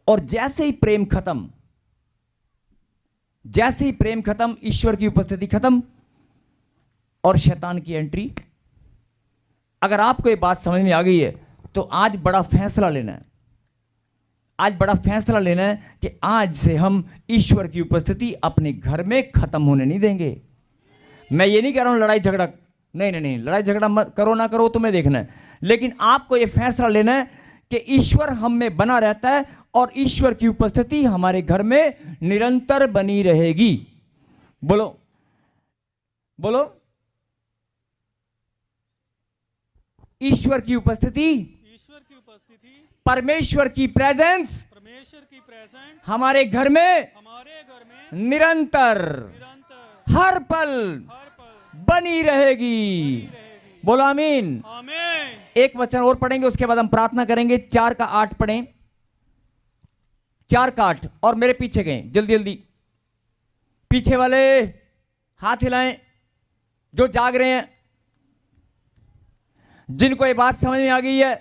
और जैसे ही प्रेम खत्म, जैसे ही प्रेम खत्म, ईश्वर की उपस्थिति खत्म और शैतान की एंट्री। अगर आपको ये बात समझ में आ गई है तो आज बड़ा फैसला लेना है। आज बड़ा फैसला लेना है कि आज से हम ईश्वर की उपस्थिति अपने घर में खत्म होने नहीं देंगे। मैं ये नहीं कह रहा हूं लड़ाई झगड़ा, नहीं नहीं नहीं, लड़ाई झगड़ा मत करो, ना करो, तुम्हें देखना है। लेकिन आपको ये फैसला लेना है कि ईश्वर हम में बना रहता है और ईश्वर की उपस्थिति हमारे घर में निरंतर बनी रहेगी। बोलो बोलो, ईश्वर की उपस्थिति, परमेश्वर की प्रेजेंस हमारे घर में निरंतर हर पल बनी रहेगी। बोलो आमीन। एक वचन और पढ़ेंगे, उसके बाद हम प्रार्थना करेंगे। 4 का 8 पढ़ें, 4 का 8। और मेरे पीछे गए, जल्दी जल्दी, पीछे वाले हाथ हिलाएं, जो जाग रहे हैं, जिनको ये बात समझ में आ गई है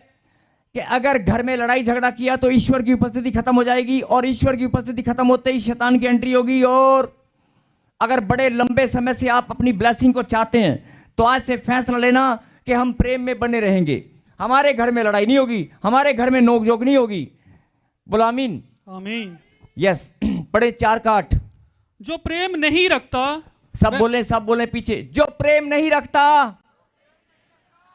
कि अगर घर में लड़ाई झगड़ा किया तो ईश्वर की उपस्थिति खत्म हो जाएगी, और ईश्वर की उपस्थिति खत्म होते ही शैतान की एंट्री होगी। और अगर बड़े लंबे समय से आप अपनी ब्लेसिंग को चाहते हैं तो आज से फैसला लेना कि हम प्रेम में बने रहेंगे। हमारे घर में लड़ाई नहीं होगी, हमारे घर में नोकझोंक नहीं होगी। बोलो आमीन। आमीन। यस। पढ़े 4 का 8। जो प्रेम नहीं रखता, सब बोले पीछे, जो प्रेम नहीं रखता।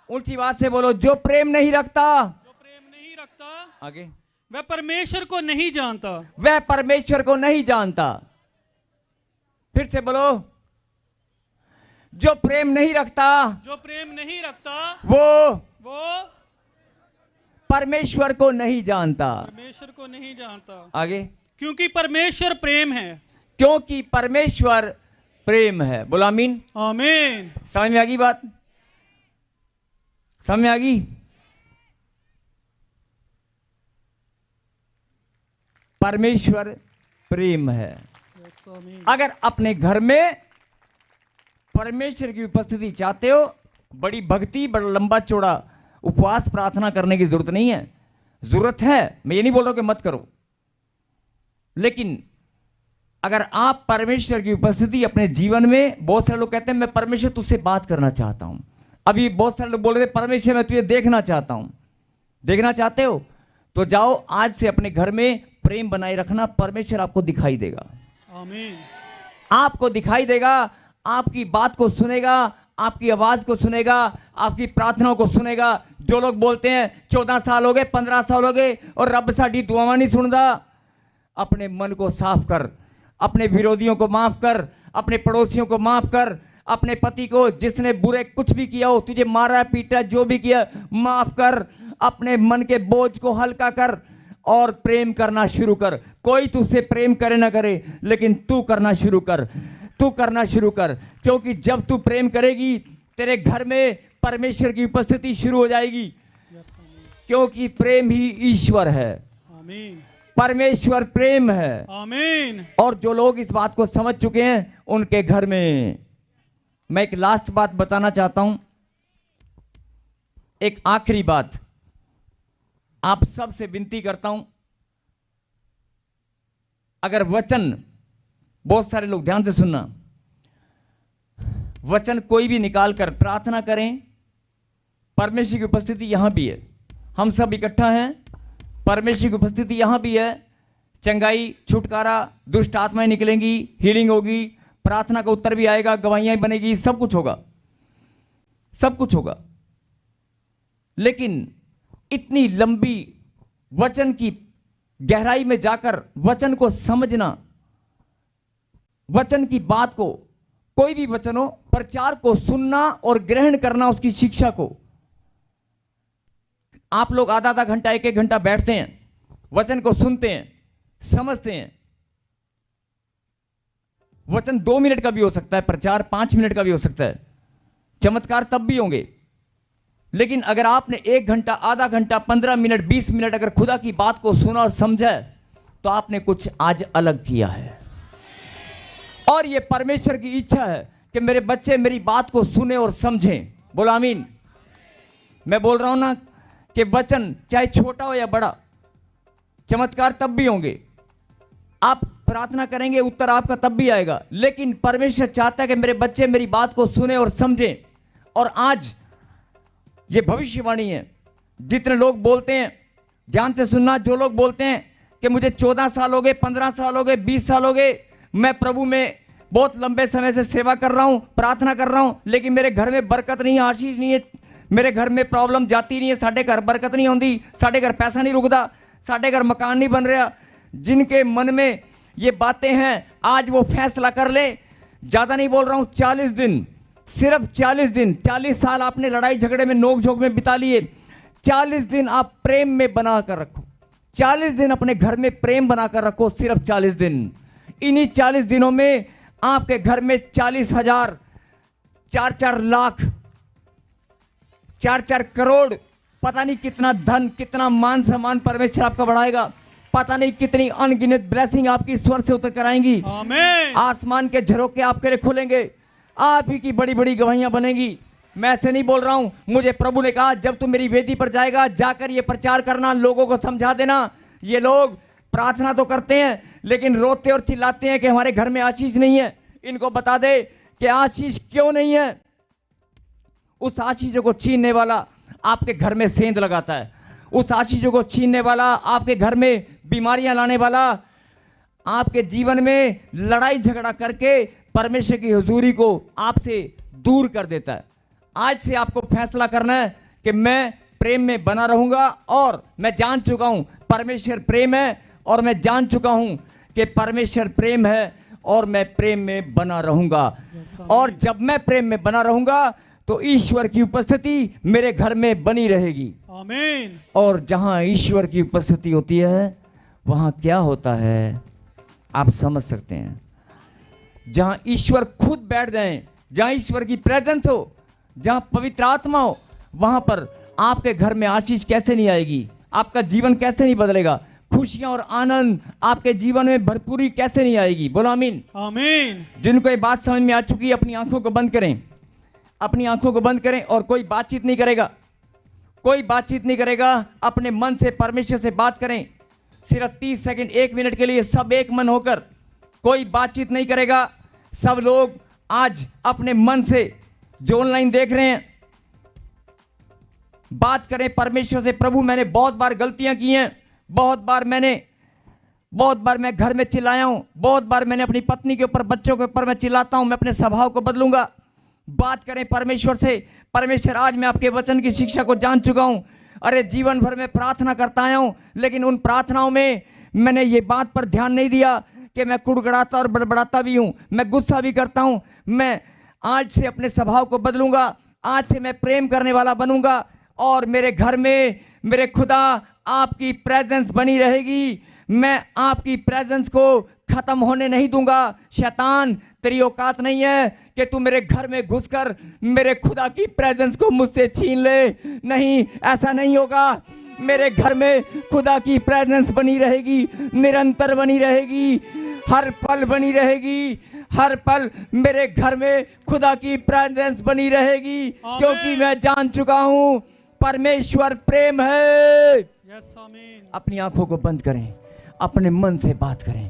ऊंची आवाज से बोलो, जो प्रेम नहीं रखता। जो प्रेम नहीं रखता, आगे, वह परमेश्वर को नहीं जानता। वह परमेश्वर को नहीं जानता। फिर से बोलो, जो प्रेम नहीं रखता, जो प्रेम नहीं रखता, वो परमेश्वर को नहीं जानता। परमेश्वर को नहीं जानता। आगे, क्योंकि परमेश्वर प्रेम है। क्योंकि परमेश्वर प्रेम है। बोलो आमीन। आमीन। समझ में आ गई बात? समझ में आ गई? परमेश्वर प्रेम है। आमीन। अगर अपने घर में परमेश्वर की उपस्थिति चाहते हो, बड़ी भक्ति, बड़ा लंबा चौड़ा उपवास प्रार्थना करने की जरूरत नहीं है। जरूरत है, मैं ये नहीं बोल रहा हूं कि मत करो, लेकिन अगर आप परमेश्वर की उपस्थिति अपने जीवन में, बहुत सारे लोग कहते हैं मैं परमेश्वर तुझसे बात करना चाहता हूं। अभी बहुत सारे लोग बोल रहे थे परमेश्वर मैं तुझे देखना चाहता हूं। देखना चाहते हो तो जाओ आज से अपने घर में प्रेम बनाए रखना, परमेश्वर आपको दिखाई देगा। आमीन। आपको दिखाई देगा, आपकी बात को सुनेगा, आपकी आवाज को सुनेगा, आपकी प्रार्थनाओं को सुनेगा। जो लोग बोलते हैं 14 साल हो गए, 15 साल हो गए और रब साडी दुआवां नहीं सुनदा, अपने मन को साफ कर, अपने विरोधियों को माफ कर, अपने पड़ोसियों को माफ कर, अपने पति को जिसने बुरे कुछ भी किया हो, तुझे मारा पीटा जो भी किया, माफ कर। अपने मन के बोझ को हल्का कर और प्रेम करना शुरू कर। कोई तुझसे प्रेम करे ना करे, लेकिन तू करना शुरू कर, तू करना शुरू कर। क्योंकि जब तू प्रेम करेगी तेरे घर में परमेश्वर की उपस्थिति शुरू हो जाएगी। क्योंकि प्रेम ही ईश्वर है। आमीन। परमेश्वर प्रेम है। आमीन। और जो लोग इस बात को समझ चुके हैं उनके घर में, मैं एक लास्ट बात बताना चाहता हूं, एक आखिरी बात आप सबसे विनती करता हूं। अगर वचन, बहुत सारे लोग ध्यान से सुनना, वचन कोई भी निकाल कर प्रार्थना करें, परमेश्वर की उपस्थिति यहां भी है, हम सब इकट्ठा हैं, परमेश्वर की उपस्थिति यहां भी है। चंगाई, छुटकारा, दुष्ट आत्माएं निकलेंगी, हीलिंग होगी, प्रार्थना का उत्तर भी आएगा, गवाहियां बनेगी, सब कुछ होगा, सब कुछ होगा। लेकिन इतनी लंबी वचन की गहराई में जाकर वचन को समझना, वचन की बात को, कोई भी वचन हो, प्रचार को सुनना और ग्रहण करना, उसकी शिक्षा को। आप लोग आधा आधा घंटा, एक एक घंटा बैठते हैं, वचन को सुनते हैं, समझते हैं। वचन 2 मिनट का भी हो सकता है, प्रचार 5 मिनट का भी हो सकता है, चमत्कार तब भी होंगे। लेकिन अगर आपने 1 घंटा, आधा घंटा, 15 मिनट, 20 मिनट अगर खुदा की बात को सुना और समझा, तो आपने कुछ आज अलग किया है। और यह परमेश्वर की इच्छा है कि मेरे बच्चे मेरी बात को सुने और समझें। बोलो आमीन। मैं बोल रहा हूं ना कि वचन चाहे छोटा हो या बड़ा, चमत्कार तब भी होंगे। आप प्रार्थना करेंगे, उत्तर आपका तब भी आएगा। लेकिन परमेश्वर चाहता है कि मेरे बच्चे मेरी बात को सुने और समझें। और आज ये भविष्यवाणी है। जितने लोग बोलते हैं, ध्यान से सुनना, जो लोग बोलते हैं कि मुझे 14 साल हो गए, 15 साल हो गए, 20 साल हो गए, मैं प्रभु में बहुत लंबे समय से सेवा कर रहा हूं, प्रार्थना कर रहा हूं, लेकिन मेरे घर में बरकत नहीं है, आशीष नहीं है, मेरे घर में प्रॉब्लम जाती नहीं है, साढ़े घर बरकत नहीं होती, साढ़े घर पैसा नहीं रुकता, साढ़े घर मकान नहीं बन रहा। जिनके मन में ये बातें हैं, आज वो फैसला कर ले। ज़्यादा नहीं बोल रहा हूँ, 40 दिन, सिर्फ 40 दिन। 40 साल आपने लड़ाई झगड़े में, नोक झोंक में बिता लिए, 40 दिन आप प्रेम में बना कर रखो। 40 दिन अपने घर में प्रेम बना कर रखो, सिर्फ 40 दिन। इन्हीं 40 दिनों में आपके घर में 40,000, 4-4 लाख, 4-4 करोड़, पता नहीं कितना धन, कितना मान सम्मान परमेश्वर आपका बढ़ाएगा। पता नहीं कितनी अनगिनत ब्लेसिंग आपकी स्वर से उतर कर आएंगी। आमीन। आसमान के झरोके आपके लिए खुलेंगे। आप ही की बड़ी बड़ी गवाहियां बनेंगी। मैं ऐसे नहीं बोल रहा हूं, मुझे प्रभु ने कहा जब तू मेरी वेदी पर जाएगा जाकर ये प्रचार करना, लोगों को समझा देना। ये लोग प्रार्थना तो करते हैं लेकिन रोते और चिल्लाते हैं कि हमारे घर में आशीष नहीं है। इनको बता दे कि आशीष क्यों नहीं है। उस आशीषों को छीनने वाला आपके घर में सेंध लगाता है। उस आशीषों को छीनने वाला, आपके घर में बीमारियां लाने वाला, आपके जीवन में लड़ाई झगड़ा करके परमेश्वर की हुजूरी को आपसे दूर कर देता है। आज से आपको फैसला करना है कि मैं प्रेम में बना रहूंगा, और मैं जान चुका हूं परमेश्वर प्रेम है, और मैं जान चुका हूं कि परमेश्वर प्रेम है, और मैं प्रेम में बना रहूंगा। और जब मैं प्रेम में बना रहूंगा तो ईश्वर की उपस्थिति मेरे घर में बनी रहेगी। आमीन। और जहां ईश्वर की उपस्थिति होती है वहां क्या होता है आप समझ सकते हैं। जहां ईश्वर खुद बैठ जाएं, जहां ईश्वर की प्रेजेंस हो, जहां पवित्र आत्मा हो, वहां पर आपके घर में आशीष कैसे नहीं आएगी, आपका जीवन कैसे नहीं बदलेगा, खुशियां और आनंद आपके जीवन में भरपूरी कैसे नहीं आएगी। बोलो आमीन। आमीन। जिनको ये बात समझ में आ चुकी है अपनी आंखों को बंद करें, अपनी आंखों को बंद करें, और कोई बातचीत नहीं करेगा, कोई बातचीत नहीं करेगा। अपने मन से परमेश्वर से बात करें, सिर्फ 30 सेकंड 1 मिनट के लिए सब एक मन होकर, कोई बातचीत नहीं करेगा। सब लोग आज अपने मन से जो ऑनलाइन देख रहे हैं बात करें परमेश्वर से। प्रभु मैंने बहुत बार गलतियां की हैं, बहुत बार मैं घर में चिल्लाया हूं, बहुत बार मैंने अपनी पत्नी के ऊपर, बच्चों के ऊपर मैं चिल्लाता हूं। मैं अपने स्वभाव को बदलूंगा। बात करें परमेश्वर से। परमेश्वर आज मैं आपके वचन की शिक्षा को जान चुका हूं। अरे जीवन भर में प्रार्थना करता आया हूं, लेकिन उन प्रार्थनाओं में मैंने ये बात पर ध्यान नहीं दिया कि मैं कुड़कुड़ाता और बड़बड़ाता भी हूं, मैं गुस्सा भी करता हूं। मैं आज से अपने स्वभाव को बदलूंगा। आज से मैं प्रेम करने वाला बनूंगा, और मेरे घर में मेरे खुदा आपकी प्रेजेंस बनी रहेगी। मैं आपकी प्रेजेंस को खत्म होने नहीं दूंगा। शैतान तेरी औकात नहीं है कि तू मेरे घर में घुसकर मेरे खुदा की प्रेजेंस को मुझसे छीन ले। नहीं, ऐसा नहीं होगा। मेरे घर में खुदा की प्रेजेंस बनी रहेगी, निरंतर बनी रहेगी, हर पल बनी रहेगी। हर पल मेरे घर में खुदा की प्रेजेंस बनी रहेगी, क्योंकि मैं जान चुका हूं परमेश्वर प्रेम है। यस आमीन। अपनी आंखों को बंद करें, अपने मन से बात करें,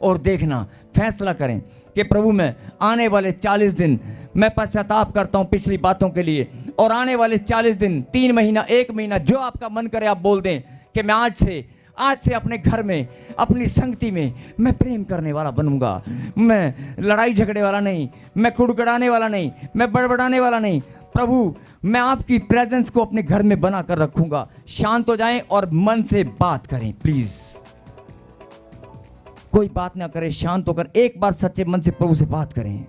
और देखना, फैसला करें कि प्रभु मैं आने वाले 40 दिन मैं पश्चाताप करता हूं पिछली बातों के लिए, और आने वाले 40 दिन, 3 महीना, 1 महीना, जो आपका मन करे आप बोल दें कि मैं आज से अपने घर में, अपनी संगति में मैं प्रेम करने वाला बनूंगा। मैं लड़ाई झगड़े वाला नहीं, मैं कुड़कुड़ाने वाला नहीं, मैं बड़बड़ाने वाला नहीं। प्रभु मैं आपकी प्रेजेंस को अपने घर में बना कर रखूंगा। शांत हो जाएं और मन से बात करें प्लीज। कोई बात ना करे, शांत होकर एक बार सच्चे मन से प्रभु से बात करें।